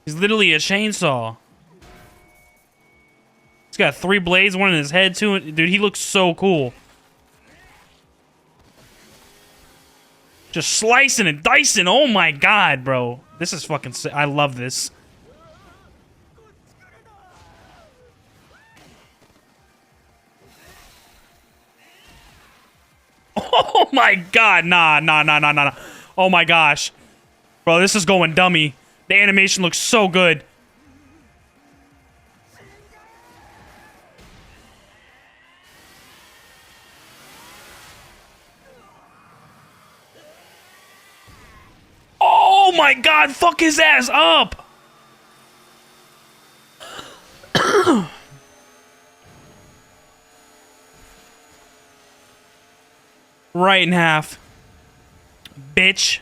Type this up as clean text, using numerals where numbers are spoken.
He's literally a chainsaw. He's got 3 blades, one in his head, too. Dude, he looks so cool. Just slicing and dicing. Oh my god, bro. This is fucking sick. I love this. Oh my god. Nah. Oh my gosh. Bro, this is going dummy. The animation looks so good. Oh my god, fuck his ass up! Right in half. Bitch.